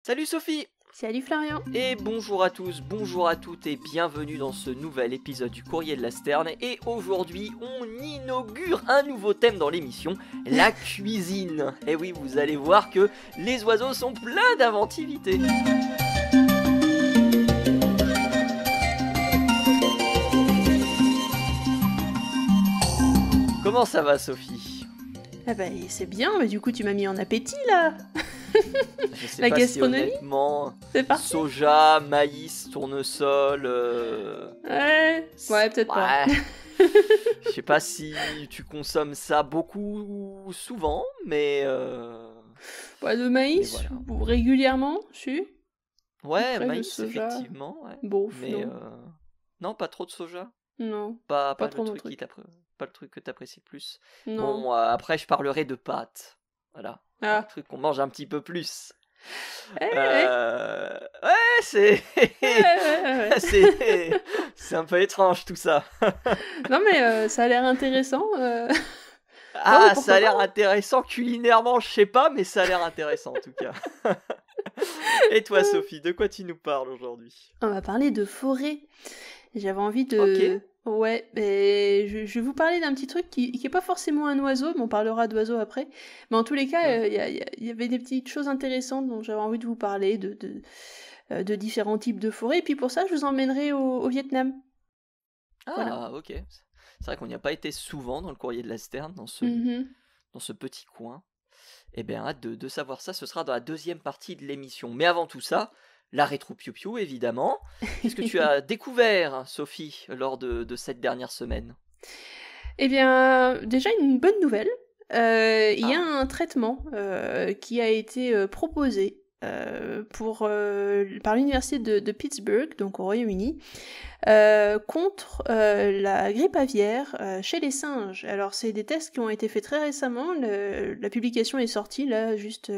Salut Sophie! Salut Florian. Et bonjour à tous, bonjour à toutes et bienvenue dans ce nouvel épisode du Courrier de la Sterne. Et aujourd'hui, on inaugure un nouveau thème dans l'émission, la cuisine. Et oui, vous allez voir que les oiseaux sont pleins d'inventivité. Comment ça va Sophie? Ah bah c'est bien, mais du coup tu m'as mis en appétit là. Je sais La pas gastronomie, si honnêtement, c'est parti. soja, maïs, tournesol... Ouais, peut-être pas. Ouais. Je sais pas si tu consommes ça beaucoup ou souvent, mais Ouais, de maïs, voilà. ou régulièrement, si. Ouais, Après, le maïs soja, effectivement, ouais. bof, Mais non. non, pas trop de soja. Non, Pas pas le trop mon truc truc. pas le truc que t'apprécies le plus. Non. Bon, après je parlerai de pâtes. Voilà, un Ah. truc qu'on mange un petit peu plus. Ouais. Ouais, c'est Ouais. c'est un peu étrange tout ça. Non mais ça a l'air intéressant. Ah, pourquoi ça a l'air pas. intéressant culinairement, je sais pas, mais ça a l'air intéressant en tout cas. Et toi, Sophie, de quoi tu nous parles aujourd'hui? On va parler de forêt. J'avais envie Ok. de... Ouais, et je vais vous parler d'un petit truc qui est pas forcément un oiseau, mais on parlera d'oiseaux après. Mais en tous les cas, il y avait des petites choses intéressantes dont j'avais envie de vous parler, de différents types de forêts. Et puis pour ça, je vous emmènerai au Vietnam. Ah, Voilà. ok. C'est vrai qu'on n'y a pas été souvent dans le courrier de la Sterne, dans Mhm. ce petit coin. Eh bien, hâte de savoir ça, ce sera dans la deuxième partie de l'émission. Mais avant tout ça, la rétro piou évidemment. Qu'est-ce que tu as découvert, Sophie, lors de cette dernière semaine? Eh bien, déjà une bonne nouvelle. Il y a Ah. un traitement qui a été proposé par l'université de Pittsburgh, donc au Royaume-Uni, contre la grippe aviaire chez les singes. Alors c'est des tests qui ont été faits très récemment. La publication est sortie là juste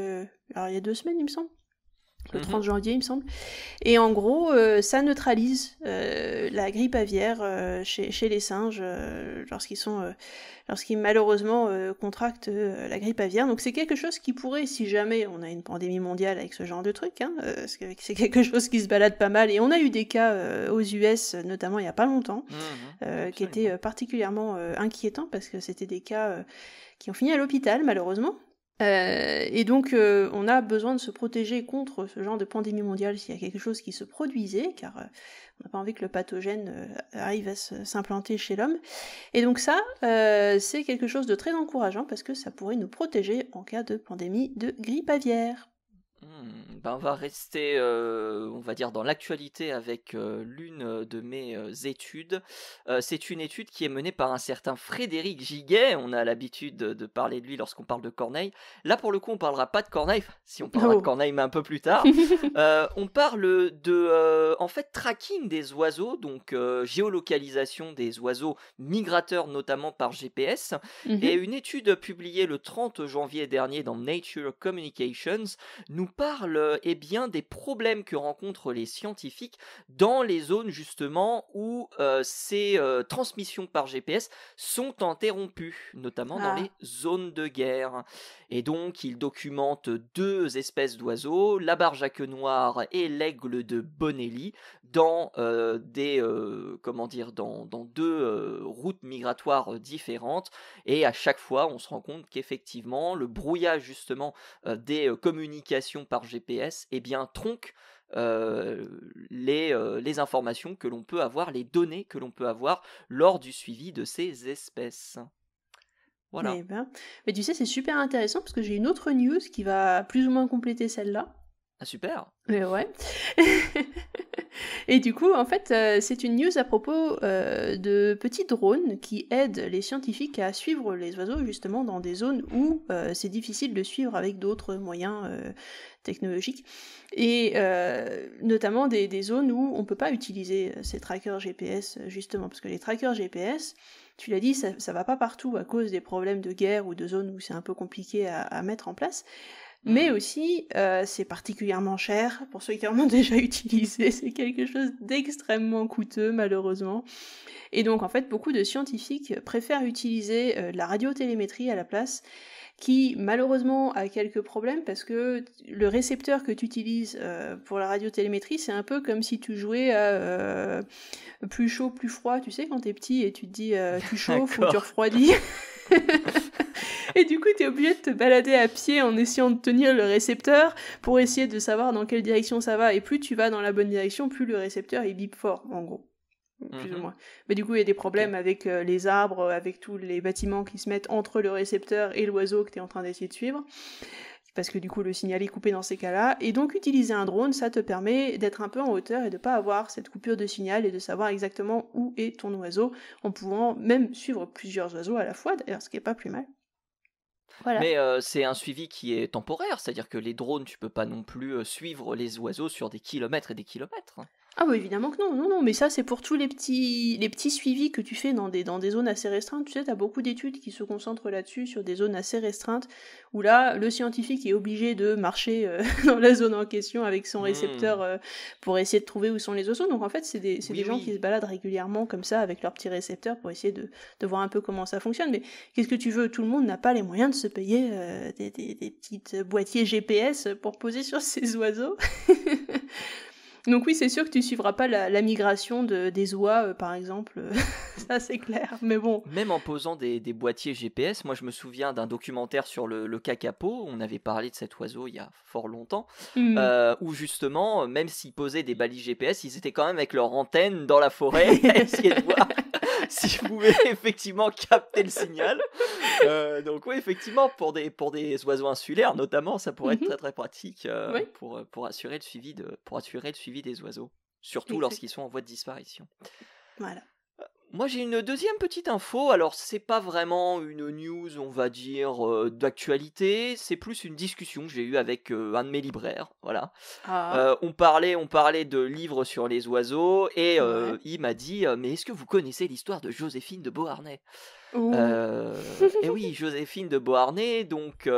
alors, il y a 2 semaines il me semble. Le 30 janvier, il me semble. Et en gros, ça neutralise la grippe aviaire chez les singes lorsqu'ils malheureusement contractent la grippe aviaire. Donc c'est quelque chose qui pourrait, si jamais on a une pandémie mondiale avec ce genre de truc, parce que c'est quelque chose qui se balade pas mal. Et on a eu des cas aux US, notamment il y a pas longtemps, qui étaient particulièrement inquiétants parce que c'était des cas qui ont fini à l'hôpital, malheureusement. Et donc, on a besoin de se protéger contre ce genre de pandémie mondiale s'il y a quelque chose qui se produisait, car on n'a pas envie que le pathogène arrive à s'implanter chez l'homme. Et donc ça, c'est quelque chose de très encourageant parce que ça pourrait nous protéger en cas de pandémie de grippe aviaire. Ben on va rester, on va dire, dans l'actualité avec l'une de mes études. C'est une étude qui est menée par un certain Frédéric Giguet. On a l'habitude de parler de lui lorsqu'on parle de Corneille. Là, pour le coup, on parlera pas de Corneille. Si on parlera de Corneille, mais un peu plus tard. On parle de, en fait, tracking des oiseaux, donc géolocalisation des oiseaux migrateurs, notamment par GPS. Et une étude publiée le 30 janvier dernier dans Nature Communications nous parle bien des problèmes que rencontrent les scientifiques dans les zones justement où ces transmissions par GPS sont interrompues, notamment dans les zones de guerre. Et donc ils documentent 2 espèces d'oiseaux, la barge à queue noire et l'aigle de Bonelli, dans dans 2 routes migratoires différentes. Et à chaque fois, on se rend compte qu'effectivement, le brouillage justement des communications par GPS, eh bien, tronque les informations que l'on peut avoir, les données que l'on peut avoir lors du suivi de ces espèces. Voilà. Mais tu sais, c'est super intéressant parce que j'ai une autre news qui va plus ou moins compléter celle-là. Ah, super. Mais ouais. Et du coup, en fait, c'est une news à propos de petits drones qui aident les scientifiques à suivre les oiseaux justement dans des zones où c'est difficile de suivre avec d'autres moyens technologiques. Et notamment des zones où on peut pas utiliser ces trackers GPS justement, parce que les trackers GPS, tu l'as dit, ça va pas partout à cause des problèmes de guerre ou de zones où c'est un peu compliqué à mettre en place. Mais aussi, c'est particulièrement cher. Pour ceux qui en ont déjà utilisé, c'est quelque chose d'extrêmement coûteux, malheureusement. Et donc, en fait, beaucoup de scientifiques préfèrent utiliser la radiotélémétrie à la place, qui malheureusement a quelques problèmes parce que le récepteur que tu utilises pour la radiotélémétrie, c'est un peu comme si tu jouais à plus chaud, plus froid, tu sais, quand t'es petit et tu te dis tu chauffes ou tu refroidis. Et du coup, t'es obligé de te balader à pied en essayant de tenir le récepteur pour essayer de savoir dans quelle direction ça va. Et plus tu vas dans la bonne direction, plus le récepteur il bip fort, en gros. Plus ou moins. Mais du coup, il y a des problèmes avec les arbres, avec tous les bâtiments qui se mettent entre le récepteur et l'oiseau que tu es en train d'essayer de suivre. Parce que du coup, le signal est coupé dans ces cas-là. Et donc, utiliser un drone, ça te permet d'être un peu en hauteur et de ne pas avoir cette coupure de signal et de savoir exactement où est ton oiseau, en pouvant même suivre plusieurs oiseaux à la fois, d'ailleurs, ce qui est pas plus mal. Voilà. Mais c'est un suivi qui est temporaire, c'est-à-dire que les drones, tu peux pas non plus suivre les oiseaux sur des kilomètres et des kilomètres. Ah bah évidemment que non, mais ça c'est pour tous les petits suivis que tu fais dans des zones assez restreintes. Tu sais, t'as beaucoup d'études qui se concentrent là-dessus, sur des zones assez restreintes, où là, le scientifique est obligé de marcher dans la zone en question avec son récepteur pour essayer de trouver où sont les oiseaux. Donc en fait, c'est des gens qui se baladent régulièrement comme ça avec leur petit récepteur pour essayer de voir un peu comment ça fonctionne. Mais qu'est-ce que tu veux? Tout le monde n'a pas les moyens de se payer des petites boîtiers GPS pour poser sur ces oiseaux. Donc oui, c'est sûr que tu suivras pas la migration des oies, par exemple, ça c'est clair, mais bon. Même en posant des boîtiers GPS, moi je me souviens d'un documentaire sur le kakapo, on avait parlé de cet oiseau il y a fort longtemps, où justement, même s'ils posaient des balises GPS, ils étaient quand même avec leur antenne dans la forêt, à essayer de voir si vous pouvez effectivement capter le signal. Donc oui, effectivement, pour des oiseaux insulaires notamment, ça pourrait être très très pratique pour assurer le suivi des oiseaux, surtout lorsqu'ils sont en voie de disparition. Voilà. Moi j'ai une deuxième petite info, alors c'est pas vraiment une news on va dire d'actualité, c'est plus une discussion que j'ai eue avec un de mes libraires, voilà. On parlait de livres sur les oiseaux et il m'a dit mais est-ce que vous connaissez l'histoire de Joséphine de Beauharnais? Et oui, Joséphine de Beauharnais, donc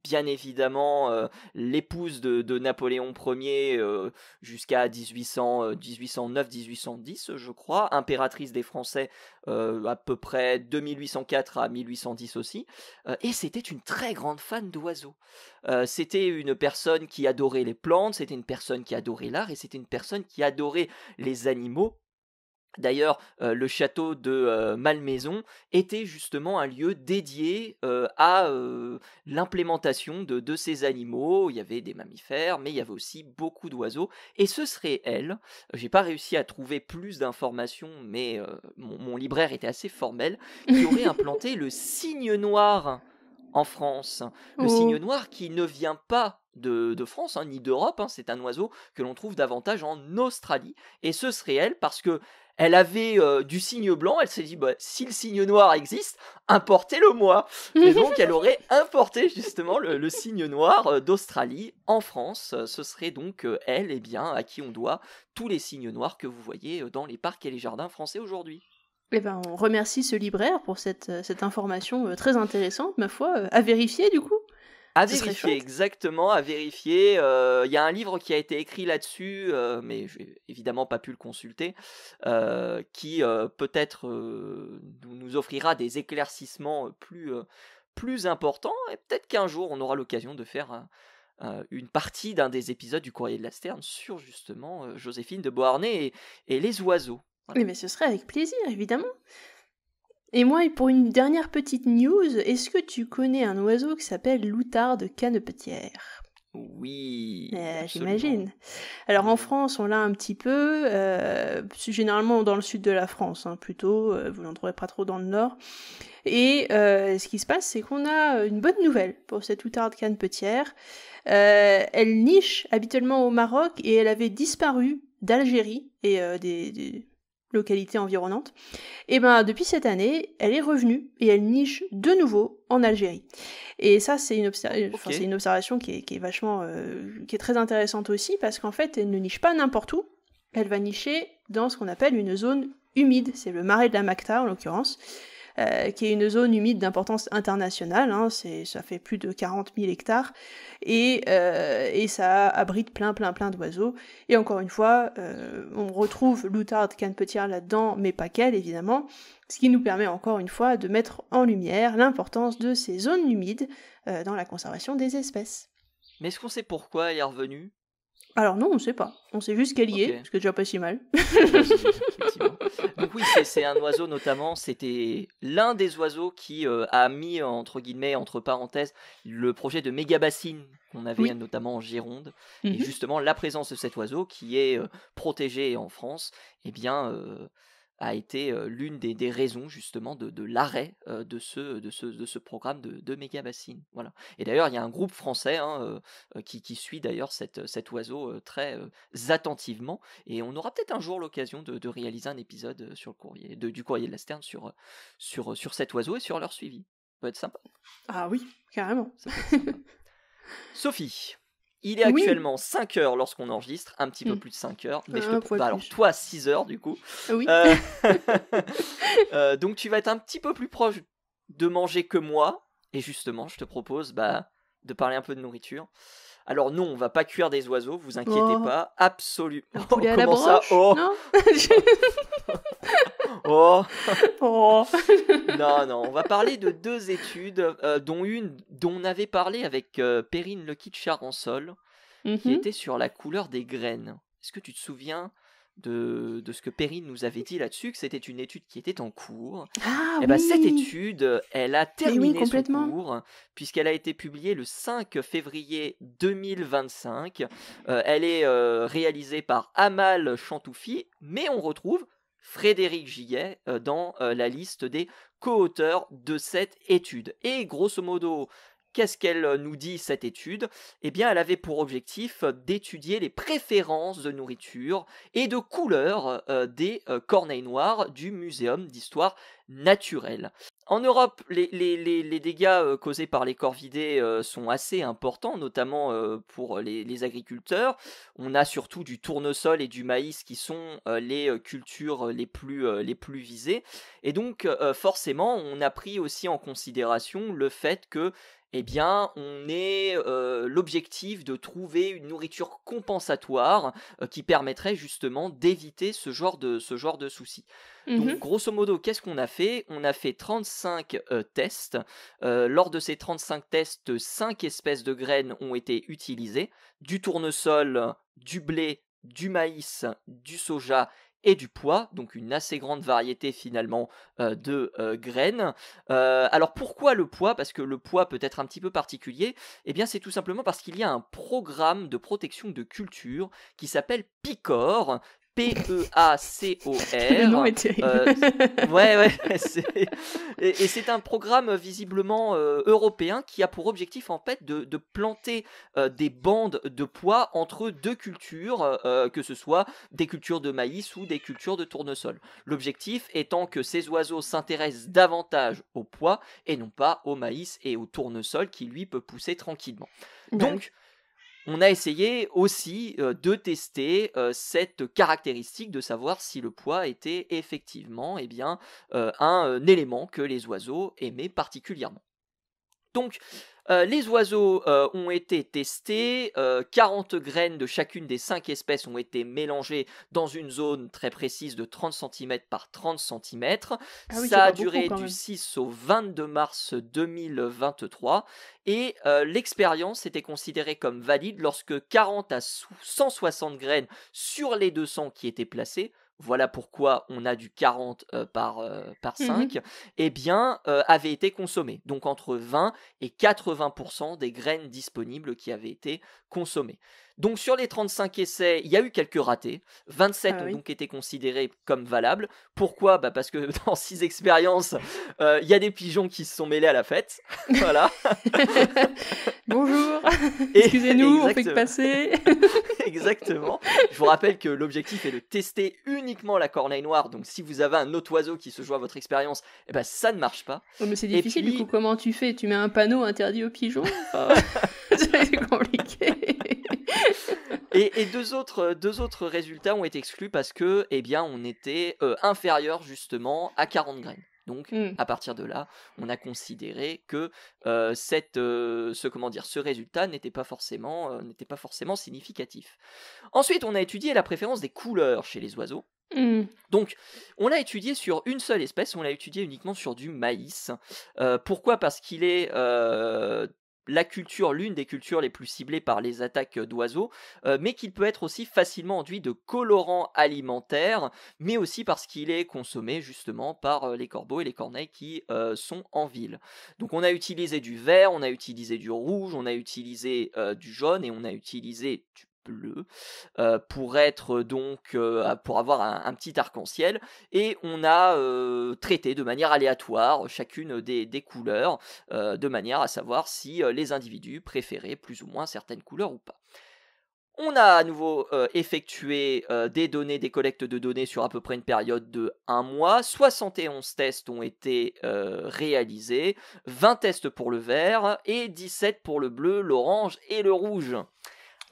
bien évidemment l'épouse de Napoléon Ier jusqu'à 1809-1810 je crois, impératrice des Français à peu près de 1804 à 1810 aussi, et c'était une très grande fan d'oiseaux. C'était une personne qui adorait les plantes, c'était une personne qui adorait l'art et c'était une personne qui adorait les animaux. D'ailleurs, le château de Malmaison était justement un lieu dédié à l'implémentation de ces animaux. Il y avait des mammifères, mais il y avait aussi beaucoup d'oiseaux. Et ce serait elle. J'ai pas réussi à trouver plus d'informations, mais mon libraire était assez formel, qui aurait implanté le cygne noir en France. Le cygne noir qui ne vient pas de France, ni d'Europe, c'est un oiseau que l'on trouve davantage en Australie. Et ce serait elle parce que elle avait du cygne blanc, elle s'est dit si le cygne noir existe, importez-le moi. Et donc elle aurait importé justement le cygne noir d'Australie en France. Ce serait donc elle à qui on doit tous les cygnes noirs que vous voyez dans les parcs et les jardins français aujourd'hui. Eh ben, on remercie ce libraire pour cette information très intéressante, ma foi, à vérifier du coup. À vérifier, exactement, à vérifier. Il y a un livre qui a été écrit là-dessus, mais j'ai évidemment pas pu le consulter, qui peut-être nous offrira des éclaircissements plus importants, et peut-être qu'un jour on aura l'occasion de faire une partie d'un des épisodes du Courrier de la Sterne sur justement Joséphine de Beauharnais et les oiseaux. Voilà. Mais ce serait avec plaisir, évidemment. Et moi, pour une dernière petite news, est-ce que tu connais un oiseau qui s'appelle l'outarde canepetière? Oui, j'imagine. Alors en France, on l'a un petit peu, généralement dans le sud de la France, plutôt, vous n'en trouverez pas trop dans le nord. Et ce qui se passe, c'est qu'on a une bonne nouvelle pour cette outarde canepetière. Elle niche habituellement au Maroc et elle avait disparu d'Algérie et des localités environnantes. Et ben depuis cette année, elle est revenue et elle niche de nouveau en Algérie. Et ça, c'est une observation qui est vachement, qui est très intéressante aussi parce qu'en fait, elle ne niche pas n'importe où. Elle va nicher dans ce qu'on appelle une zone humide. C'est le marais de la Macta en l'occurrence. qui est une zone humide d'importance internationale, hein, ça fait plus de 40 000 hectares, et ça abrite plein d'oiseaux. Et encore une fois, on retrouve l'outarde canepetière là-dedans, mais pas qu'elle, évidemment, ce qui nous permet encore une fois de mettre en lumière l'importance de ces zones humides dans la conservation des espèces. Mais est-ce qu'on sait pourquoi elle est revenue ? Alors non, on sait pas. On sait juste qu'elle y est, Ok. ce qui est déjà pas si mal. Effectivement. Donc oui, c'est un oiseau notamment, c'était l'un des oiseaux qui a mis entre guillemets, entre parenthèses, le projet de méga-bassine qu'on avait Oui. notamment en Gironde. Mhm. Et justement, la présence de cet oiseau qui est protégé en France, eh bien, a été l'une des raisons justement de l'arrêt de ce programme de méga-bassine. Voilà. Et d'ailleurs, il y a un groupe français hein, qui suit d'ailleurs cet oiseau très attentivement. Et on aura peut-être un jour l'occasion de réaliser un épisode sur le courrier, du courrier de la Sterne sur cet oiseau et sur leur suivi. Ça peut être sympa. Ah oui, carrément. Ça peut être sympa. Sophie, il est Oui. actuellement 5 heures lorsqu'on enregistre, un petit peu Mm. plus de 5 heures. Mais Un poil alors, plus. toi, 6 heures du coup. Oui. Donc tu vas être un petit peu plus proche de manger que moi. Et justement, je te propose de parler un peu de nourriture. Alors non, on va pas cuire des oiseaux, vous inquiétez Oh. pas, absolument. Un poulet à la Comment ça? broche, Oh, non oh. Oh. Non, on va parler de 2 études, dont une dont on avait parlé avec Perrine Lequitte-Charansol, qui Mhm. était sur la couleur des graines. Est-ce que tu te souviens de ce que Perrine nous avait dit là-dessus, que c'était une étude qui était en cours? Ah Et ben cette oui. étude, elle a oui, terminé son complètement. cours, puisqu'elle a été publiée le 5 février 2025. Elle est réalisée par Amal Chantoufi, mais on retrouve Frédéric Giguet dans la liste des co-auteurs de cette étude. Et grosso modo, qu'est-ce qu'elle nous dit cette étude? Eh bien, elle avait pour objectif d'étudier les préférences de nourriture et de couleur des corneilles noires du Muséum d'histoire naturelle. En Europe, les dégâts causés par les corvidés sont assez importants, notamment pour les agriculteurs. On a surtout du tournesol et du maïs qui sont les cultures les plus visées. Et donc, forcément, on a pris aussi en considération le fait que eh bien, on ait l'objectif de trouver une nourriture compensatoire qui permettrait justement d'éviter ce genre de soucis. Donc, Mhm. grosso modo, qu'est-ce qu'on a fait? On a fait 35 tests. Lors de ces 35 tests, 5 espèces de graines ont été utilisées. Du tournesol, du blé, du maïs, du soja et du pois, donc une assez grande variété finalement de graines. Alors pourquoi le pois? Parce que le pois peut être un petit peu particulier. Eh bien c'est tout simplement parce qu'il y a un programme de protection de culture qui s'appelle PICOR. PEACOR. Le nom est terrible. Ouais, et c'est un programme visiblement européen qui a pour objectif en fait de planter des bandes de pois entre 2 cultures, que ce soit des cultures de maïs ou des cultures de tournesol. L'objectif étant que ces oiseaux s'intéressent davantage au pois et non pas au maïs et au tournesol qui lui peut pousser tranquillement. Donc, on a essayé aussi de tester cette caractéristique de savoir si le pois était effectivement un élément que les oiseaux aimaient particulièrement. Donc, les oiseaux ont été testés, 40 graines de chacune des 5 espèces ont été mélangées dans une zone très précise de 30 cm par 30 cm. Ah oui, Ça a c'est pas duré beaucoup, quand du même. 6 au 22 mars 2023 et l'expérience était considérée comme valide lorsque 40 à 160 graines sur les 200 qui étaient placées, voilà pourquoi on a du 40 par 5, eh bien, avaient été consommées. Donc entre 20 et 80% des graines disponibles qui avaient été consommées. Donc sur les 35 essais, il y a eu quelques ratés. 27 Ah ont oui. donc été considérés comme valables. Pourquoi? Parce que dans 6 expériences, il y a des pigeons qui se sont mêlés à la fête. Voilà. Bonjour. Et- Excusez-nous, on fait que exactement. passer. Exactement. Je vous rappelle que l'objectif est de tester uniquement la corneille noire. Donc si vous avez un autre oiseau qui se joue à votre expérience, eh ben ça ne marche pas. Oh, mais c'est Et difficile, puis- du coup, comment tu fais? Tu mets un panneau interdit aux pigeons? Enfin, c'est compliqué. Et deux autres résultats ont été exclus parce que, eh bien, on était inférieur justement à 40 graines. Donc, Mm. à partir de là, on a considéré que ce résultat n'était pas forcément significatif. Ensuite, on a étudié la préférence des couleurs chez les oiseaux. Mm. Donc, on l'a étudié sur une seule espèce, on l'a étudié uniquement sur du maïs. Pourquoi ? Parce qu'il est l'une des cultures les plus ciblées par les attaques d'oiseaux, mais qu'il peut être aussi facilement enduit de colorants alimentaires, mais aussi parce qu'il est consommé justement par les corbeaux et les corneilles qui sont en ville. Donc on a utilisé du vert, on a utilisé du rouge, on a utilisé du jaune et on a utilisé du bleu pour avoir un petit arc-en-ciel, et on a traité de manière aléatoire chacune des couleurs de manière à savoir si les individus préféraient plus ou moins certaines couleurs ou pas. On a à nouveau effectué des collectes de données sur à peu près une période de 1 mois. 71 tests ont été réalisés, 20 tests pour le vert et 17 pour le bleu, l'orange et le rouge.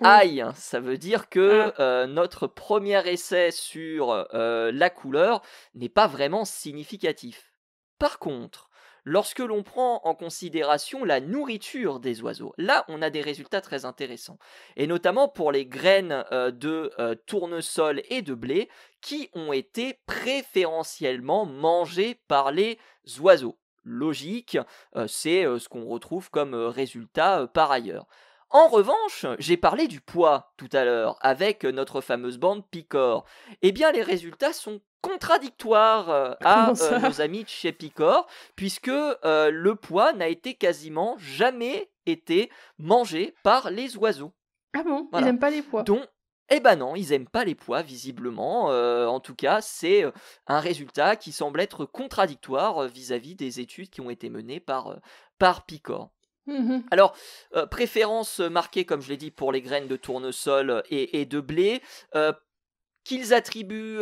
Aïe, ça veut dire que notre premier essai sur la couleur n'est pas vraiment significatif. Par contre, lorsque l'on prend en considération la nourriture des oiseaux, là on a des résultats très intéressants. Et notamment pour les graines de tournesol et de blé qui ont été préférentiellement mangées par les oiseaux. Logique, c'est ce qu'on retrouve comme résultat par ailleurs. En revanche, j'ai parlé du poids tout à l'heure avec notre fameuse bande Picor. Eh bien, les résultats sont contradictoires à nos amis de chez Picor, puisque le poids n'a quasiment jamais été mangé par les oiseaux. Ah bon, voilà. Ils n'aiment pas les pois. Eh ben non, ils n'aiment pas les pois, visiblement. En tout cas, c'est un résultat qui semble être contradictoire vis-à-vis des études qui ont été menées par Picor. Alors, préférence marquée, comme je l'ai dit, pour les graines de tournesol et de blé, qu'ils attribuent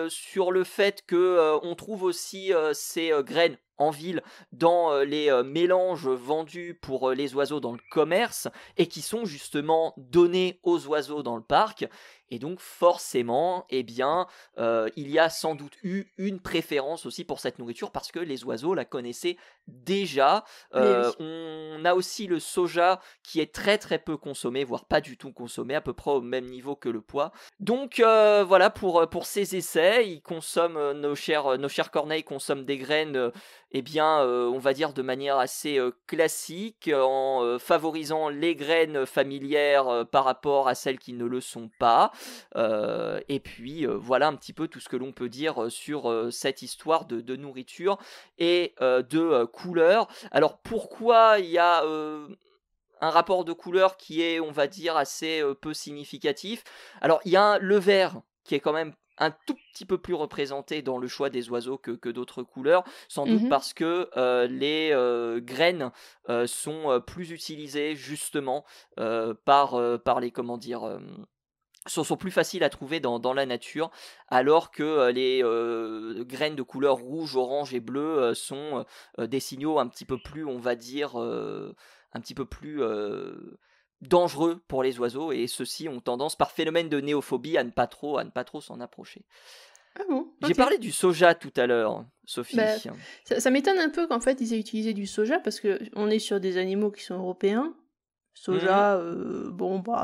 sur le fait qu'on trouve aussi ces graines en ville dans les mélanges vendus pour les oiseaux dans le commerce et qui sont justement donnés aux oiseaux dans le parc. Et donc forcément, il y a sans doute eu une préférence aussi pour cette nourriture parce que les oiseaux la connaissaient déjà. On a aussi le soja qui est très très peu consommé, voire pas du tout consommé, à peu près au même niveau que le pois. Donc voilà pour ces essais, ils consomment nos chers corneilles consomment des graines. On va dire de manière assez classique, en favorisant les graines familières par rapport à celles qui ne le sont pas. Voilà un petit peu tout ce que l'on peut dire sur cette histoire de nourriture et de couleur. Alors pourquoi il y a un rapport de couleur qui est, on va dire, assez peu significatif? Alors il y a le vert qui est quand même un tout petit peu plus représenté dans le choix des oiseaux que d'autres couleurs, sans doute parce que les graines sont plus utilisées justement par les sont plus faciles à trouver dans la nature, alors que les graines de couleur rouge, orange et bleu sont des signaux un petit peu plus, on va dire, un petit peu plus dangereux pour les oiseaux, et ceux-ci ont tendance par phénomène de néophobie à ne pas trop s'en approcher. Ah bon, okay. J'ai parlé du soja tout à l'heure, Sophie. Ça m'étonne un peu qu'en fait ils aient utilisé du soja parce que on est sur des animaux qui sont européens. Soja,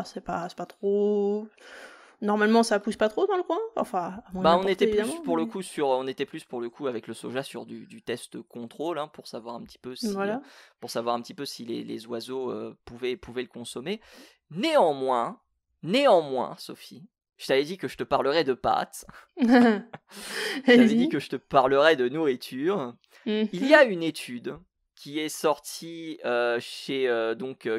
c'est pas trop. Normalement, ça pousse pas trop dans le coin. Enfin, on était plus pour le coup avec le soja sur du test contrôle, pour savoir un petit peu si les oiseaux pouvaient le consommer. Néanmoins, Sophie, je t'avais dit que je te parlerais de pâtes. Je t'avais dit que je te parlerais de nourriture. Il y a une étude qui est sortie chez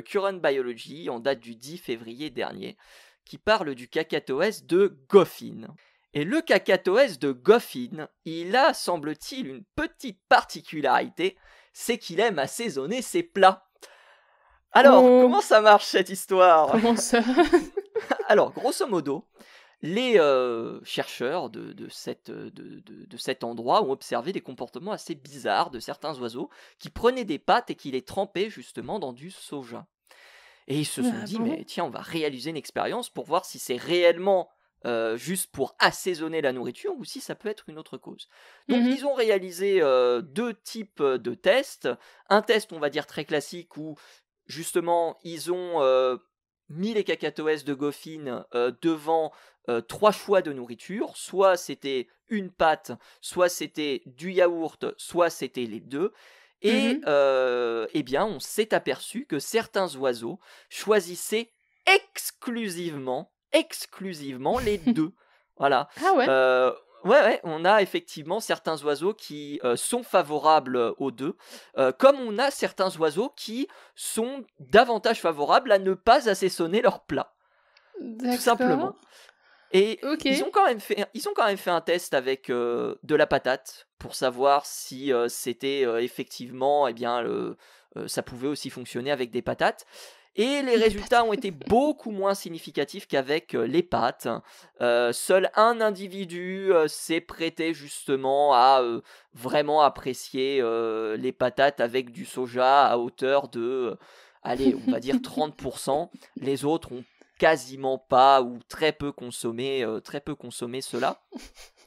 Current Biology en date du 10 février dernier, qui parle du cacatoès de Goffin. Et le cacatoès de Goffin, il a, semble-t-il, une petite particularité, c'est qu'il aime assaisonner ses plats. Alors, comment ça marche cette histoire? Comment ça? Alors, grosso modo, les chercheurs de cet endroit ont observé des comportements assez bizarres de certains oiseaux qui prenaient des pâtes et qui les trempaient justement dans du soja. Et ils se sont dit, mais tiens, on va réaliser une expérience pour voir si c'est réellement juste pour assaisonner la nourriture, ou si ça peut être une autre cause. Donc Mhm. ils ont réalisé 2 types de tests. Un test, on va dire, très classique, où justement ils ont mis les cacatoès de Goffin devant 3 choix de nourriture. Soit c'était une pâte, soit c'était du yaourt, soit c'était les deux. Et Mhm. eh bien, on s'est aperçu que certains oiseaux choisissaient exclusivement les deux. Voilà. Ah ouais. Ouais, on a effectivement certains oiseaux qui sont favorables aux deux, comme on a certains oiseaux qui sont davantage favorables à ne pas assaisonner leur plat, tout D'accord. simplement. Et Ok. ils ont quand même fait un test avec de la patate pour savoir si c'était effectivement, eh bien, ça pouvait aussi fonctionner avec des patates. Et les Des résultats ont patates. été beaucoup moins significatifs qu'avec les pâtes. Seul un individu s'est prêté justement à vraiment apprécier les patates avec du soja à hauteur de, allez, on va dire 30%. Les autres ont quasiment pas ou très peu consommé cela.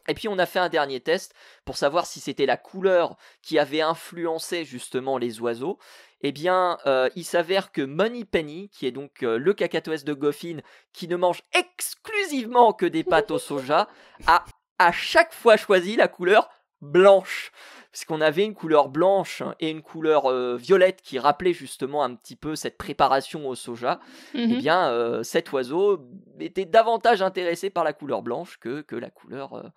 Et puis on a fait un dernier test pour savoir si c'était la couleur qui avait influencé justement les oiseaux. Eh bien, il s'avère que Moneypenny, qui est donc le cacatoès de Goffin, qui ne mange exclusivement que des pâtes au soja, a à chaque fois choisi la couleur blanche. Puisqu'on avait une couleur blanche et une couleur violette qui rappelait justement un petit peu cette préparation au soja. Eh Mhm. bien, cet oiseau était davantage intéressé par la couleur blanche que la couleur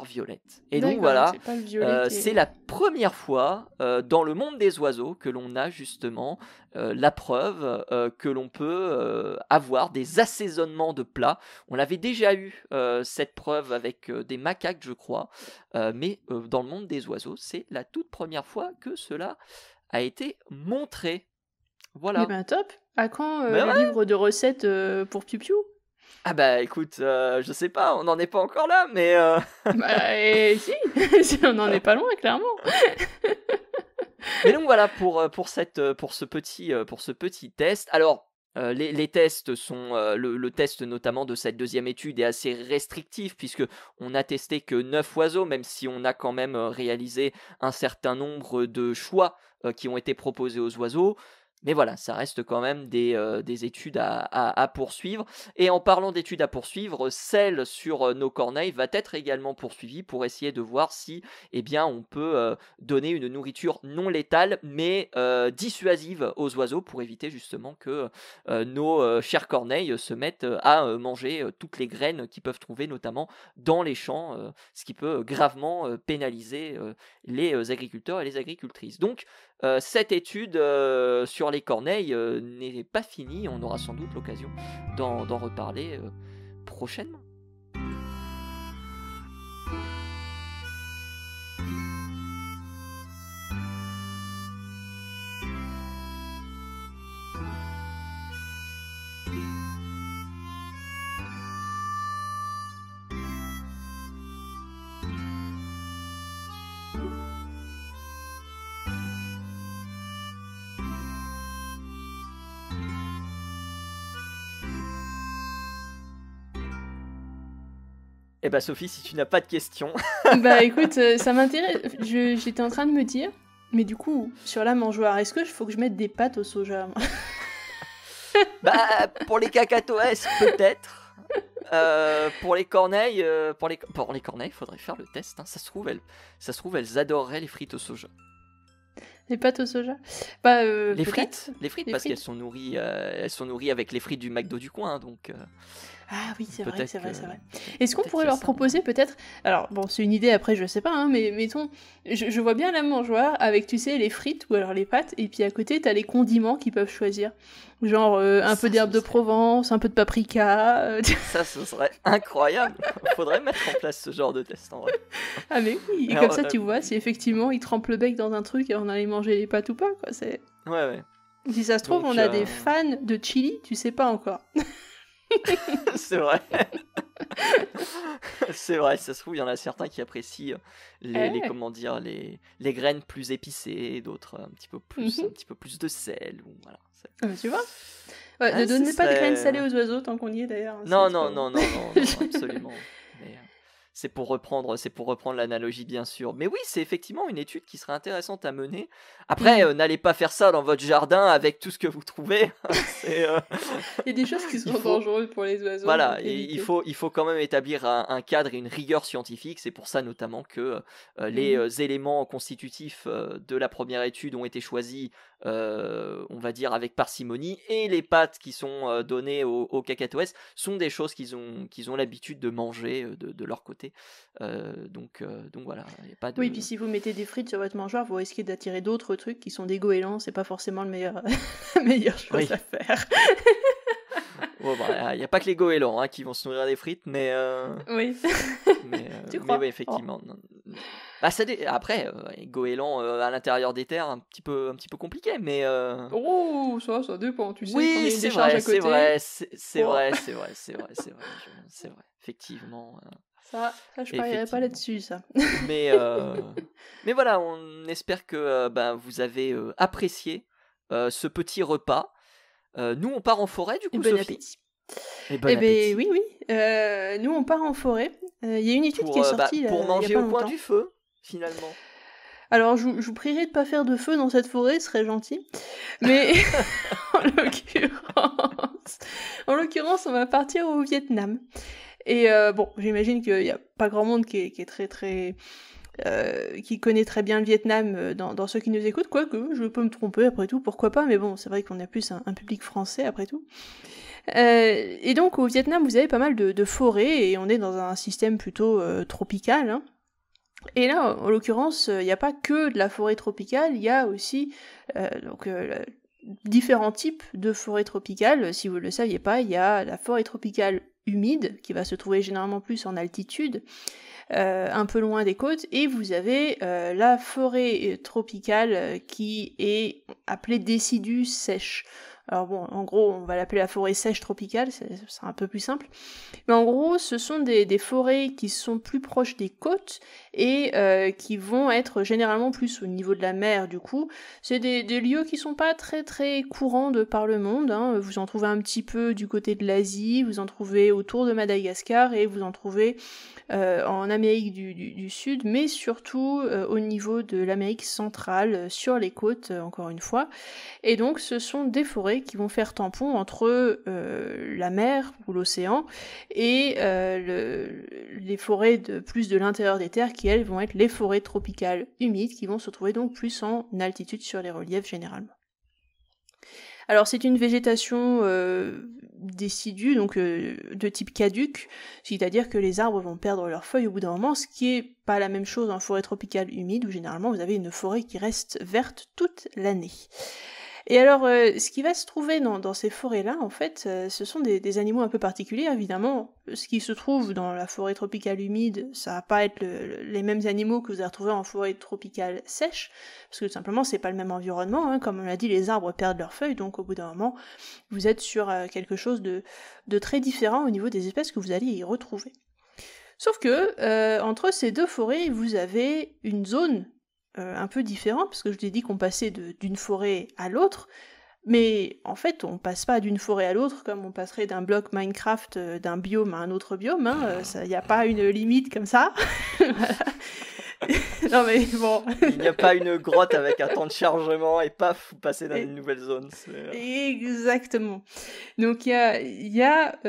violette. Et donc D'accord, donc voilà, c'est pas le violet qui c'est est... la première fois dans le monde des oiseaux que l'on a justement la preuve que l'on peut avoir des assaisonnements de plats. On avait déjà eu cette preuve avec des macaques, je crois, mais dans le monde des oiseaux, c'est la toute première fois que cela a été montré. Eh Voilà. ben top. À quand Ben le ouais. livre de recettes pour Piu Piu? Ah bah écoute, je sais pas, on n'en est pas encore là, mais Bah si, on n'en est pas loin, clairement. mais donc voilà pour ce petit test. Alors les tests sont le test notamment de cette deuxième étude est assez restrictif puisque on a testé que 9 oiseaux, même si on a quand même réalisé un certain nombre de choix qui ont été proposés aux oiseaux. Mais voilà, ça reste quand même des études à poursuivre. Et en parlant d'études à poursuivre, celle sur nos corneilles va être également poursuivie pour essayer de voir si, eh bien, on peut donner une nourriture non létale, mais dissuasive aux oiseaux pour éviter justement que nos chères corneilles se mettent à manger toutes les graines qu'ils peuvent trouver, notamment dans les champs, ce qui peut gravement pénaliser les agriculteurs et les agricultrices. Donc, cette étude sur les corneilles n'est pas finie, on aura sans doute l'occasion d'en reparler prochainement. Eh bah Sophie, si tu n'as pas de questions. Bah écoute, ça m'intéresse. J'étais en train de me dire, mais du coup, sur la mangeoire, est-ce que faut que je mette des pâtes au soja, moi? Bah pour les cacatoès peut-être. Pour les corneilles, faudrait faire le test. Hein. Ça se trouve, elles adoreraient les frites au soja. Des pâtes au soja? Bah Les peut-être. frites, les frites Les parce qu'elles frites. sont nourries avec les frites du McDo du coin, donc Ah oui, c'est vrai, peut-être c'est vrai, que c'est vrai. Est-ce qu'on peut-être pourrait qu'il y a leur ça. proposer peut-être... Alors, bon, c'est une idée, après, je sais pas, hein, mais mettons, je vois bien la mangeoire avec, tu sais, les frites ou alors les pâtes, et puis à côté, t'as les condiments qu'ils peuvent choisir. Genre un peu Ça, d'herbe ce de serait, Provence, un peu de paprika. ça, ce serait incroyable. Faudrait mettre en place ce genre de test en vrai. Ah mais oui, et comme Alors, ça, tu vois, si effectivement, ils trempent le bec dans un truc et on allait manger les pâtes ou pas, quoi, c'est... ouais. Si ça se trouve, Donc on a des fans de chili, tu sais pas encore. c'est vrai. C'est vrai, ça se trouve, il y en a certains qui apprécient les Eh. comment dire, les graines plus épicées, d'autres un petit peu plus de sel. Ou, voilà. Tu vois. Ouais, ne donnez pas de graines salées aux oiseaux tant qu'on y est d'ailleurs. Hein, non, absolument. Mais c'est pour reprendre l'analogie bien sûr. Mais oui, c'est effectivement une étude qui serait intéressante à mener. Après, n'allez pas faire ça dans votre jardin avec tout ce que vous trouvez. Il y a des choses qui sont dangereuses pour les oiseaux. Voilà, et il faut quand même établir un cadre et une rigueur scientifique. C'est pour ça notamment que les éléments constitutifs de la première étude ont été choisis, on va dire, avec parcimonie, et les pâtes qui sont données aux cacatoès sont des choses qu'ils ont l'habitude de manger de leur côté. Donc voilà, y a pas de... Oui, puis si vous mettez des frites sur votre mangeoire, vous risquez d'attirer d'autres trucs qui sont des goélands, c'est pas forcément la meilleure chose à faire. Bon, il n'y a pas que les goélands qui vont se nourrir des frites, mais... Oui. Tu crois? Mais oui, effectivement. Oh. Bah, après, les goélands à l'intérieur des terres, un petit peu compliqué, mais... Oh, ça dépend, tu sais. Oui, c'est vrai, c'est vrai, effectivement. Ça je parierais pas là-dessus, ça. Mais voilà, on espère que vous avez apprécié ce petit repas. Nous, on part en forêt, du coup, Bon Sophie. appétit. Oui. Nous, on part en forêt. Il y a une étude qui est sortie pour manger au coin longtemps. du feu, finalement. Alors, je vous prierai de pas faire de feu dans cette forêt, ce serait gentil. Mais en l'occurrence, on va partir au Vietnam. Et j'imagine qu'il n'y a pas grand monde qui est très très... qui connaît très bien le Vietnam dans ceux qui nous écoutent, quoique je peux me tromper après tout, pourquoi pas, mais bon, c'est vrai qu'on a plus un public français après tout. Et donc au Vietnam, vous avez pas mal de forêts, et on est dans un système plutôt tropical, hein. Et là, en l'occurrence, il n'y a pas que de la forêt tropicale, il y a aussi différents types de forêts tropicales. Si vous ne le saviez pas, il y a la forêt tropicale humide, qui va se trouver généralement plus en altitude, un peu loin des côtes, et vous avez la forêt tropicale qui est appelée décidue sèche. Alors bon, en gros, on va l'appeler la forêt sèche tropicale, c'est un peu plus simple. Mais en gros, ce sont des forêts qui sont plus proches des côtes et qui vont être généralement plus au niveau de la mer, du coup. C'est des lieux qui sont pas très très courants de par le monde, hein. Vous en trouvez un petit peu du côté de l'Asie, vous en trouvez autour de Madagascar, et vous en trouvez en Amérique du Sud, mais surtout au niveau de l'Amérique centrale, sur les côtes, encore une fois. Et donc ce sont des forêts qui vont faire tampon entre la mer ou l'océan et les forêts plus de l'intérieur des terres, qui elles vont être les forêts tropicales humides, qui vont se trouver donc plus en altitude sur les reliefs généralement. Alors c'est une végétation décidue, donc de type caduque, c'est-à-dire que les arbres vont perdre leurs feuilles au bout d'un moment, ce qui est pas la même chose en forêt tropicale humide, où généralement vous avez une forêt qui reste verte toute l'année. Et alors, ce qui va se trouver dans ces forêts-là, en fait, ce sont des animaux un peu particuliers, évidemment. Ce qui se trouve dans la forêt tropicale humide, ça va pas être les mêmes animaux que vous allez retrouver en forêt tropicale sèche, parce que tout simplement, c'est pas le même environnement, hein. Comme on l'a dit, les arbres perdent leurs feuilles, donc au bout d'un moment, vous êtes sur quelque chose de très différent au niveau des espèces que vous allez y retrouver. Sauf que, entre ces deux forêts, vous avez une zone un peu différent, parce que je t'ai dit qu'on passait d'une forêt à l'autre, mais en fait on passe pas d'une forêt à l'autre comme on passerait d'un bloc Minecraft d'un biome à un autre biome, hein. Il n'y a pas une limite comme ça. Non mais bon. Il n'y a pas une grotte avec un temps de chargement et paf, vous passez dans une nouvelle zone. Exactement. Donc il y a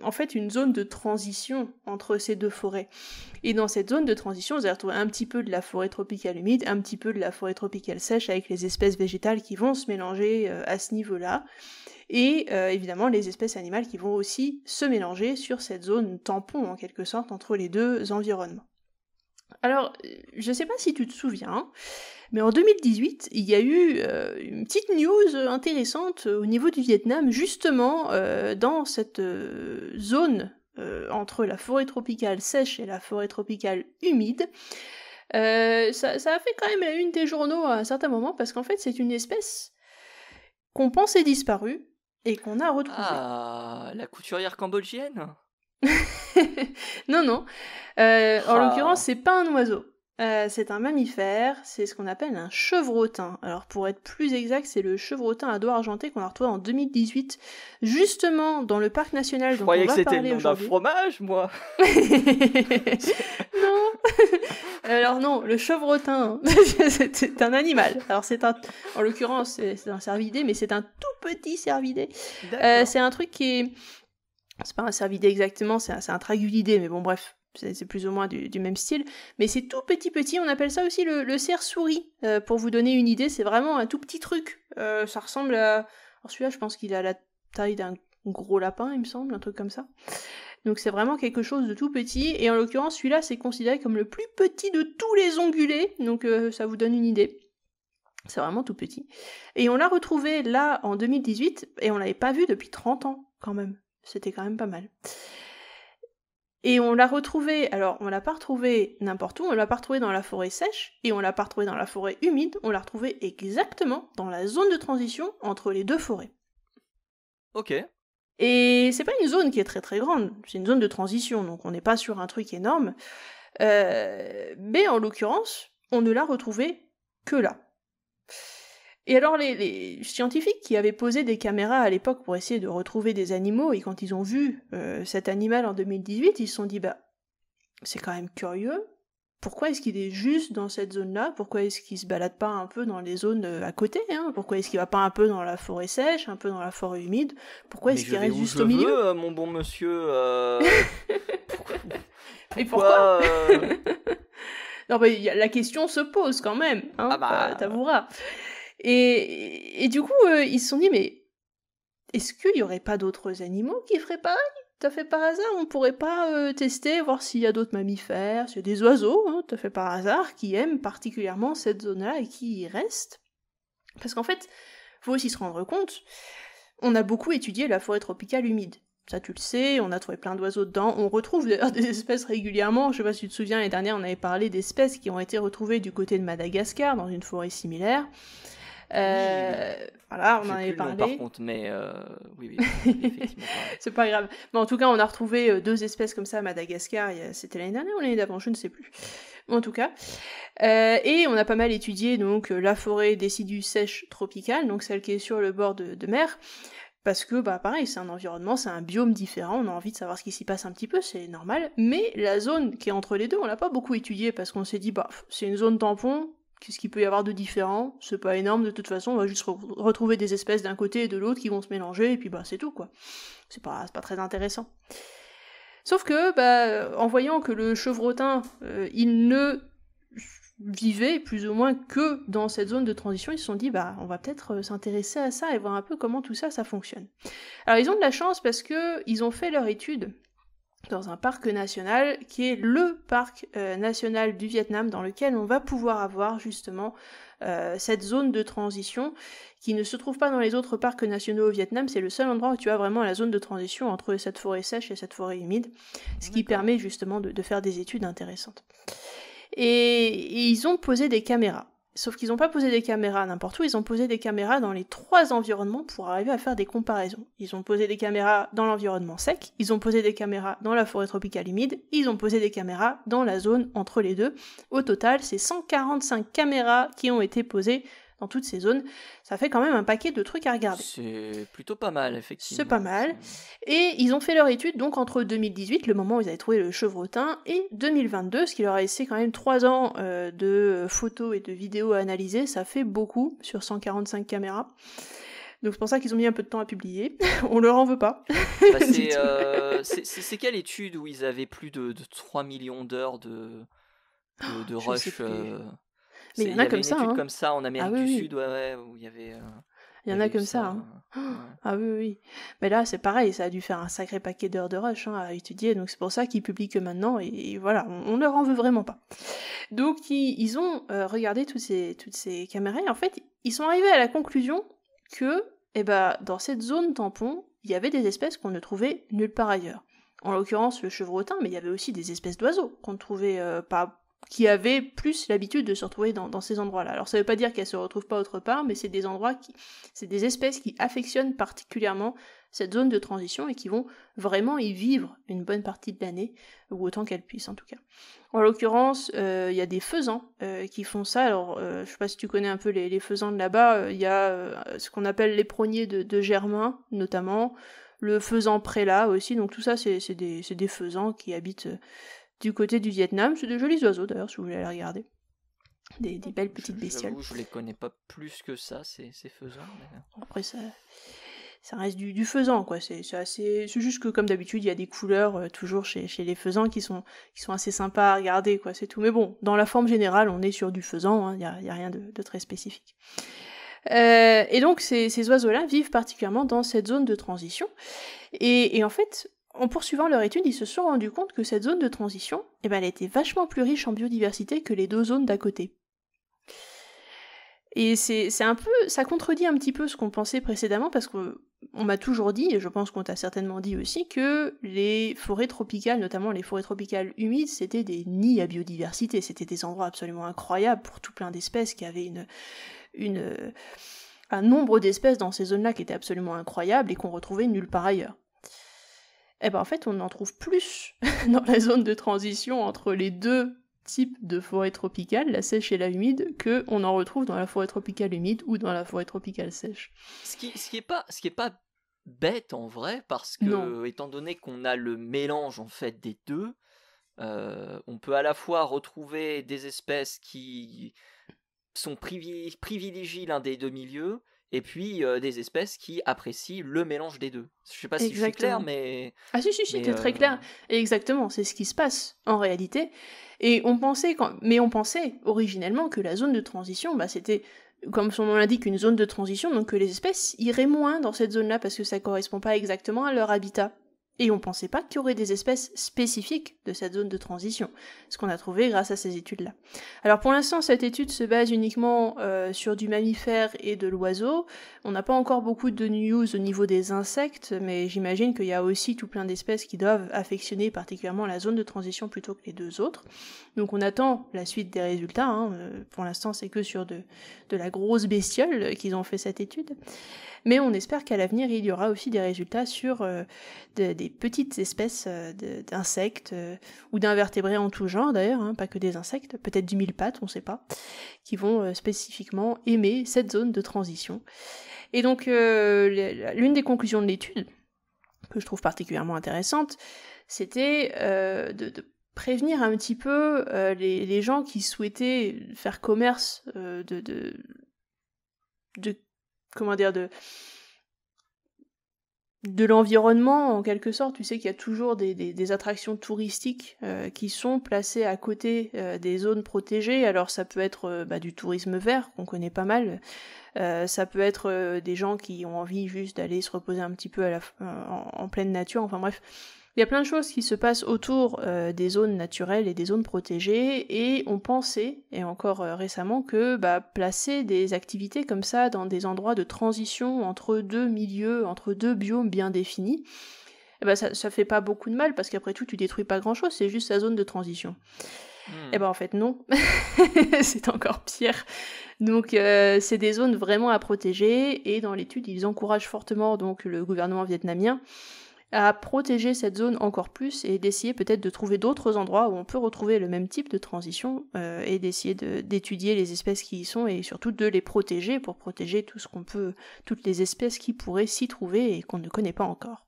en fait une zone de transition entre ces deux forêts. Et dans cette zone de transition, vous allez retrouver un petit peu de la forêt tropicale humide, un petit peu de la forêt tropicale sèche, avec les espèces végétales qui vont se mélanger à ce niveau-là. Et évidemment les espèces animales qui vont aussi se mélanger sur cette zone tampon en quelque sorte entre les deux environnements. Alors, je sais pas si tu te souviens, mais en 2018, il y a eu une petite news intéressante au niveau du Vietnam, justement dans cette zone entre la forêt tropicale sèche et la forêt tropicale humide. Ça a fait quand même la une des journaux à un certain moment, parce qu'en fait c'est une espèce qu'on pensait disparue et qu'on a retrouvée. Ah, la couturière cambodgienne. Non. En l'occurrence, c'est pas un oiseau. C'est un mammifère, c'est ce qu'on appelle un chevrotin. Alors pour être plus exact, c'est le chevrotin à dos argenté qu'on a retrouvé en 2018, justement dans le parc national dont on va parler aujourd'hui. Je croyais que c'était le nom d'un fromage, moi. Non. Alors non, le chevrotin, c'est un animal. Alors en l'occurrence, c'est un cervidé, mais c'est un tout petit cervidé. C'est un truc qui est... C'est pas un cervidé exactement, c'est un tragulidé, mais bon bref. C'est plus ou moins du même style, mais c'est tout petit, on appelle ça aussi le cerf-souris, pour vous donner une idée, c'est vraiment un tout petit truc, ça ressemble à... Alors celui-là, je pense qu'il a la taille d'un gros lapin, il me semble, un truc comme ça. Donc c'est vraiment quelque chose de tout petit, et en l'occurrence, celui-là, c'est considéré comme le plus petit de tous les ongulés, donc ça vous donne une idée. C'est vraiment tout petit. Et on l'a retrouvé là, en 2018, et on l'avait pas vu depuis 30 ans, quand même. C'était quand même pas mal. Et on l'a retrouvé, alors on l'a pas retrouvé n'importe où, on l'a pas retrouvé dans la forêt sèche, et on l'a pas retrouvé dans la forêt humide, on l'a retrouvé exactement dans la zone de transition entre les deux forêts. Ok. Et c'est pas une zone qui est très très grande, c'est une zone de transition, donc on n'est pas sur un truc énorme, mais en l'occurrence, on ne l'a retrouvé que là. Et alors les scientifiques qui avaient posé des caméras à l'époque pour essayer de retrouver des animaux, et quand ils ont vu cet animal en 2018, ils se sont dit, c'est quand même curieux, pourquoi est-ce qu'il est juste dans cette zone-là? Pourquoi est-ce qu'il se balade pas un peu dans les zones à côté, hein? Pourquoi est-ce qu'il va pas un peu dans la forêt sèche, un peu dans la forêt humide? Pourquoi est-ce qu'il reste juste au milieu? Mon bon monsieur Et pourquoi Non, la question se pose quand même, hein, t'avoueras. Et du coup, ils se sont dit, mais est-ce qu'il y aurait pas d'autres animaux qui feraient pareil? Tout à fait par hasard, on pourrait pas tester, voir s'il y a d'autres mammifères, s'il y a des oiseaux, tout à fait par hasard, qui aiment particulièrement cette zone-là et qui y restent. Parce qu'en fait, faut aussi se rendre compte, on a beaucoup étudié la forêt tropicale humide. Ça, tu le sais, on a trouvé plein d'oiseaux dedans. On retrouve d'ailleurs des espèces régulièrement. Je sais pas si tu te souviens, l'année dernière, on avait parlé d'espèces qui ont été retrouvées du côté de Madagascar, dans une forêt similaire. Voilà, on en avait parlé. Par contre, mais oui, effectivement. C'est pas grave. Mais en tout cas, on a retrouvé 2 espèces comme ça à Madagascar. C'était l'année dernière ou l'année d'avant, je ne sais plus. En tout cas. Et on a pas mal étudié donc la forêt décidue sèche tropicale, donc celle qui est sur le bord de mer. Parce que, pareil, c'est un environnement, c'est un biome différent, on a envie de savoir ce qui s'y passe un petit peu, c'est normal. Mais la zone qui est entre les deux, on l'a pas beaucoup étudiée parce qu'on s'est dit, c'est une zone tampon. Qu'est-ce qu'il peut y avoir de différent? C'est pas énorme de toute façon, on va juste retrouver des espèces d'un côté et de l'autre qui vont se mélanger, et puis c'est tout, quoi. C'est pas très intéressant. Sauf que, en voyant que le chevrotin, il ne vivait plus ou moins que dans cette zone de transition, ils se sont dit, on va peut-être s'intéresser à ça et voir un peu comment tout ça fonctionne. Alors ils ont de la chance parce que ils ont fait leur étude dans un parc national qui est le parc national du Vietnam, dans lequel on va pouvoir avoir justement cette zone de transition qui ne se trouve pas dans les autres parcs nationaux au Vietnam. C'est le seul endroit où tu as vraiment la zone de transition entre cette forêt sèche et cette forêt humide, ce qui permet justement de faire des études intéressantes. Et ils ont posé des caméras. Sauf qu'ils n'ont pas posé des caméras n'importe où, ils ont posé des caméras dans les 3 environnements pour arriver à faire des comparaisons. Ils ont posé des caméras dans l'environnement sec, ils ont posé des caméras dans la forêt tropicale humide, ils ont posé des caméras dans la zone entre les deux. Au total, c'est 145 caméras qui ont été posées dans toutes ces zones. Ça fait quand même un paquet de trucs à regarder. C'est plutôt pas mal, effectivement. C'est pas mal. Et ils ont fait leur étude donc entre 2018, le moment où ils avaient trouvé le chevrotin, et 2022, ce qui leur a laissé quand même 3 ans de photos et de vidéos à analyser. Ça fait beaucoup sur 145 caméras. Donc c'est pour ça qu'ils ont mis un peu de temps à publier. On leur en veut pas. C'est quelle étude où ils avaient plus de 3 millions d'heures de rush mais il y en a comme ça. Il y avait une étude comme ça en Amérique du Sud, où il y avait... Il y en a comme ça. Ouais. Ah oui. Mais là, c'est pareil, ça a dû faire un sacré paquet d'heures de rush à étudier, donc c'est pour ça qu'ils publient que maintenant, et voilà, on leur en veut vraiment pas. Donc ils ont regardé toutes ces caméras, et en fait, ils sont arrivés à la conclusion que, dans cette zone tampon, il y avait des espèces qu'on ne trouvait nulle part ailleurs. En l'occurrence, le chevrotin, mais il y avait aussi des espèces d'oiseaux qu'on ne trouvait qui avaient plus l'habitude de se retrouver dans ces endroits-là. Alors ça veut pas dire qu'elles se retrouvent pas autre part, mais c'est des endroits c'est des espèces qui affectionnent particulièrement cette zone de transition et qui vont vraiment y vivre une bonne partie de l'année, ou autant qu'elles puissent en tout cas. En l'occurrence, il y a des faisans qui font ça. Alors, je sais pas si tu connais un peu les faisans de là-bas, il y a ce qu'on appelle les progniers de Germain, notamment, le faisan prélat aussi, donc tout ça c'est des faisans qui habitent du côté du Vietnam. C'est de jolis oiseaux d'ailleurs, si vous voulez aller regarder. Des belles petites bestioles. J'avoue, je les connais pas plus que ça, ces faisans. Mais... Après, ça reste du faisan, quoi. C'est juste que, comme d'habitude, il y a des couleurs toujours chez les faisans qui sont assez sympas à regarder, quoi. C'est tout. Mais bon, dans la forme générale, on est sur du faisan, hein. Il y a rien de très spécifique. Et donc, ces oiseaux-là vivent particulièrement dans cette zone de transition. Et en fait, en poursuivant leur étude, ils se sont rendus compte que cette zone de transition, elle était vachement plus riche en biodiversité que les deux zones d'à côté. Et c'est un peu, ça contredit un petit peu ce qu'on pensait précédemment, parce qu'on m'a toujours dit, et je pense qu'on t'a certainement dit aussi, que les forêts tropicales, notamment les forêts tropicales humides, c'était des nids à biodiversité, c'était des endroits absolument incroyables pour tout plein d'espèces qui avaient un nombre d'espèces dans ces zones-là qui était absolument incroyable et qu'on retrouvait nulle part ailleurs. Eh ben en fait, on en trouve plus dans la zone de transition entre les deux types de forêt tropicale, la sèche et la humide, que on en retrouve dans la forêt tropicale humide ou dans la forêt tropicale sèche. Ce qui est pas bête en vrai, parce que étant donné qu'on a le mélange en fait des deux, on peut à la fois retrouver des espèces qui sont privilégient l'un des deux milieux, et puis des espèces qui apprécient le mélange des deux. Je sais pas si je suis clair, mais... Ah si, t'es très clair. Et exactement, c'est ce qui se passe en réalité. Et on pensait originellement que la zone de transition, c'était, comme son nom l'indique, une zone de transition, donc que les espèces iraient moins dans cette zone-là parce que ça correspond pas exactement à leur habitat. Et on pensait pas qu'il y aurait des espèces spécifiques de cette zone de transition, ce qu'on a trouvé grâce à ces études-là. Alors pour l'instant, cette étude se base uniquement sur du mammifère et de l'oiseau. On n'a pas encore beaucoup de news au niveau des insectes, mais j'imagine qu'il y a aussi tout plein d'espèces qui doivent affectionner particulièrement la zone de transition plutôt que les deux autres. Donc on attend la suite des résultats, hein. Pour l'instant c'est que sur de la grosse bestiole qu'ils ont fait cette étude. Mais on espère qu'à l'avenir, il y aura aussi des résultats sur des petites espèces d'insectes ou d'invertébrés en tout genre d'ailleurs, hein, pas que des insectes, peut-être du mille-pattes, on ne sait pas, qui vont spécifiquement aimer cette zone de transition. Et donc, l'une des conclusions de l'étude, que je trouve particulièrement intéressante, c'était de prévenir un petit peu les gens qui souhaitaient faire commerce de l'environnement en quelque sorte. Tu sais qu'il y a toujours des attractions touristiques qui sont placées à côté des zones protégées. Alors ça peut être du tourisme vert qu'on connaît pas mal, ça peut être des gens qui ont envie juste d'aller se reposer un petit peu en pleine nature, enfin bref. Il y a plein de choses qui se passent autour des zones naturelles et des zones protégées, et on pensait, et encore récemment, que placer des activités comme ça dans des endroits de transition entre deux milieux, entre deux biomes bien définis, ça fait pas beaucoup de mal, parce qu'après tout, tu détruis pas grand-chose, c'est juste la zone de transition. En fait, non. C'est encore pire. Donc, c'est des zones vraiment à protéger, et dans l'étude, ils encouragent fortement donc le gouvernement vietnamien à protéger cette zone encore plus et d'essayer peut-être de trouver d'autres endroits où on peut retrouver le même type de transition et d'essayer d'étudier les espèces qui y sont et surtout de les protéger pour protéger tout ce qu'on peut, toutes les espèces qui pourraient s'y trouver et qu'on ne connaît pas encore.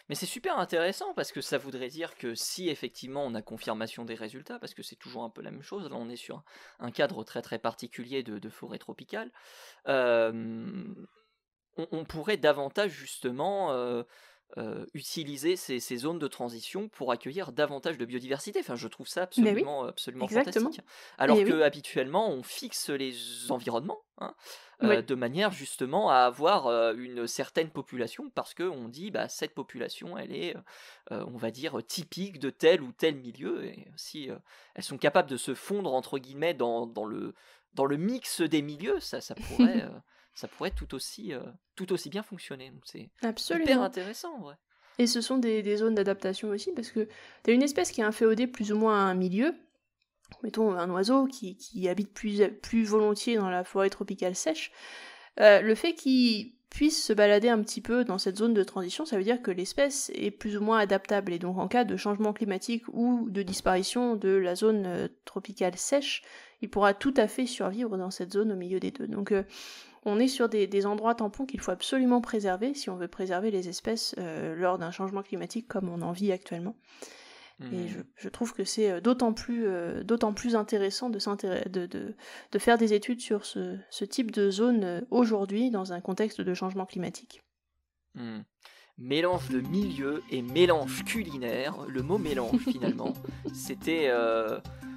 Mais c'est super intéressant parce que ça voudrait dire que si effectivement on a confirmation des résultats, parce que c'est toujours un peu la même chose, là on est sur un cadre très très particulier de forêt tropicale, on pourrait davantage justement... utiliser ces zones de transition pour accueillir davantage de biodiversité. Enfin, je trouve ça absolument fantastique. Alors que habituellement, on fixe les environnements de manière justement à avoir une certaine population, parce qu'on dit cette population, elle est, on va dire, typique de tel ou tel milieu, et si elles sont capables de se fondre entre guillemets dans le mix des milieux, ça pourrait ça pourrait tout aussi bien fonctionner. Donc c'est hyper intéressant, en vrai. Et ce sont des zones d'adaptation aussi, parce que tu as une espèce qui est inféodée plus ou moins à un milieu, mettons un oiseau qui habite plus volontiers dans la forêt tropicale sèche, le fait qu'il puisse se balader un petit peu dans cette zone de transition, ça veut dire que l'espèce est plus ou moins adaptable, et donc en cas de changement climatique ou de disparition de la zone tropicale sèche, il pourra tout à fait survivre dans cette zone au milieu des deux. Donc on est sur des endroits tampons qu'il faut absolument préserver si on veut préserver les espèces lors d'un changement climatique comme on en vit actuellement. Et je trouve que c'est d'autant plus intéressant de faire des études sur ce type de zone aujourd'hui dans un contexte de changement climatique. Mélange de milieu et mélange culinaire, le mot mélange finalement, c'était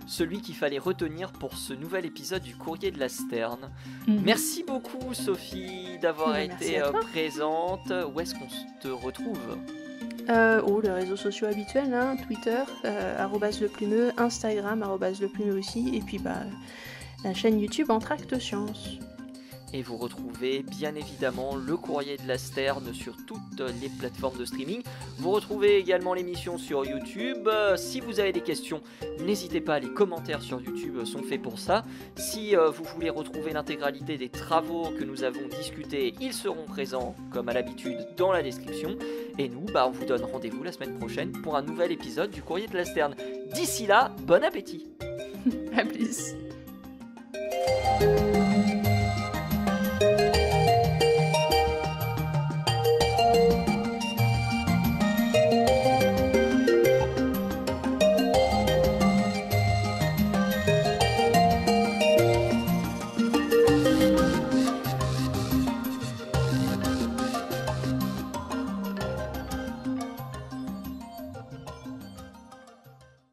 celui qu'il fallait retenir pour ce nouvel épisode du Courrier de la Sterne. Merci beaucoup Sophie d'avoir été présente. Où est-ce qu'on te retrouve ? Les réseaux sociaux habituels, hein, Twitter, @leplumeux, Instagram, @leplumeux aussi, et puis la chaîne YouTube Entracte Science. Et vous retrouvez bien évidemment le Courrier de la Sterne sur toutes les plateformes de streaming. Vous retrouvez également l'émission sur YouTube. Si vous avez des questions, n'hésitez pas, les commentaires sur YouTube sont faits pour ça. Si vous voulez retrouver l'intégralité des travaux que nous avons discutés, ils seront présents comme à l'habitude dans la description. Et nous, on vous donne rendez-vous la semaine prochaine pour un nouvel épisode du Courrier de la Sterne. D'ici là, bon appétit. À plus.